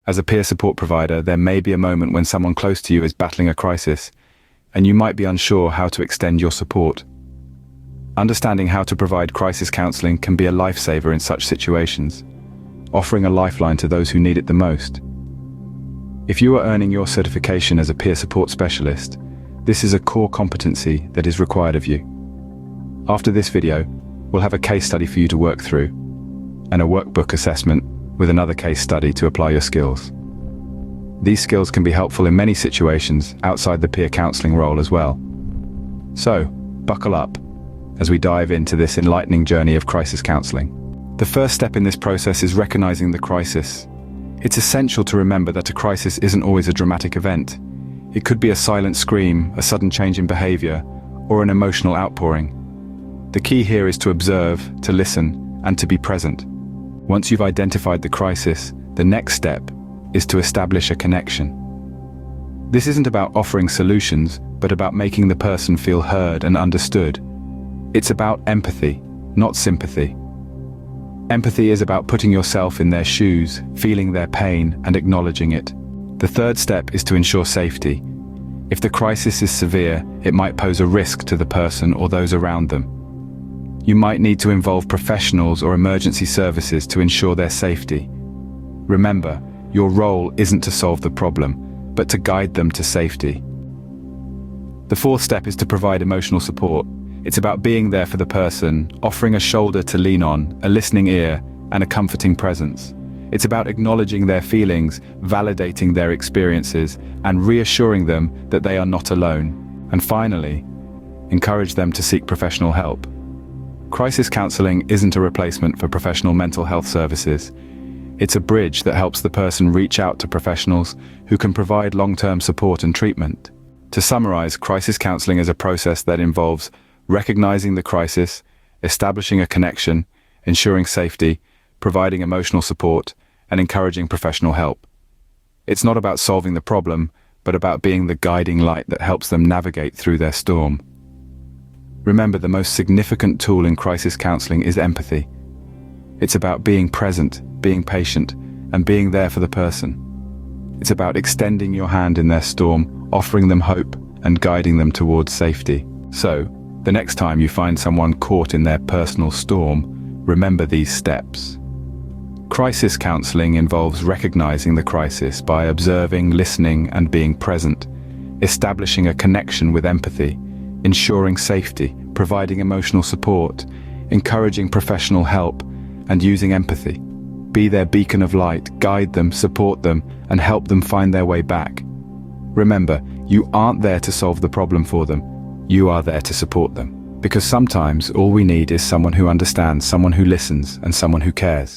As a peer support provider, there may be a moment when someone close to you is battling a crisis, and you might be unsure how to extend your support. Understanding how to provide crisis counseling can be a lifesaver in such situations, offering a lifeline to those who need it the most. If you are earning your certification as a peer support specialist, this is a core competency that is required of you. After this video, we'll have a case study for you to work through, and a workbook assessment with another case study to apply your skills. These skills can be helpful in many situations outside the peer counseling role as well. So, buckle up as we dive into this enlightening journey of crisis counseling. The first step in this process is recognizing the crisis. It's essential to remember that a crisis isn't always a dramatic event. It could be a silent scream, a sudden change in behavior, or an emotional outpouring. The key here is to observe, to listen, and to be present. Once you've identified the crisis, the next step is to establish a connection. This isn't about offering solutions, but about making the person feel heard and understood. It's about empathy, not sympathy. Empathy is about putting yourself in their shoes, feeling their pain, and acknowledging it. The third step is to ensure safety. If the crisis is severe, it might pose a risk to the person or those around them. You might need to involve professionals or emergency services to ensure their safety. Remember, your role isn't to solve the problem, but to guide them to safety. The fourth step is to provide emotional support. It's about being there for the person, offering a shoulder to lean on, a listening ear, and a comforting presence. It's about acknowledging their feelings, validating their experiences, and reassuring them that they are not alone. And finally, encourage them to seek professional help. Crisis counseling isn't a replacement for professional mental health services. It's a bridge that helps the person reach out to professionals who can provide long-term support and treatment. To summarize, crisis counseling is a process that involves recognizing the crisis, establishing a connection, ensuring safety, providing emotional support, and encouraging professional help. It's not about solving the problem, but about being the guiding light that helps them navigate through their storm. Remember, the most significant tool in crisis counseling is empathy. It's about being present, being patient, and being there for the person. It's about extending your hand in their storm, offering them hope, and guiding them towards safety. So, the next time you find someone caught in their personal storm, remember these steps. Crisis counseling involves recognizing the crisis by observing, listening, and being present, establishing a connection with empathy, ensuring safety, providing emotional support, encouraging professional help, and using empathy. Be their beacon of light, guide them, support them, and help them find their way back. Remember, you aren't there to solve the problem for them. You are there to support them. Because sometimes all we need is someone who understands, someone who listens, and someone who cares.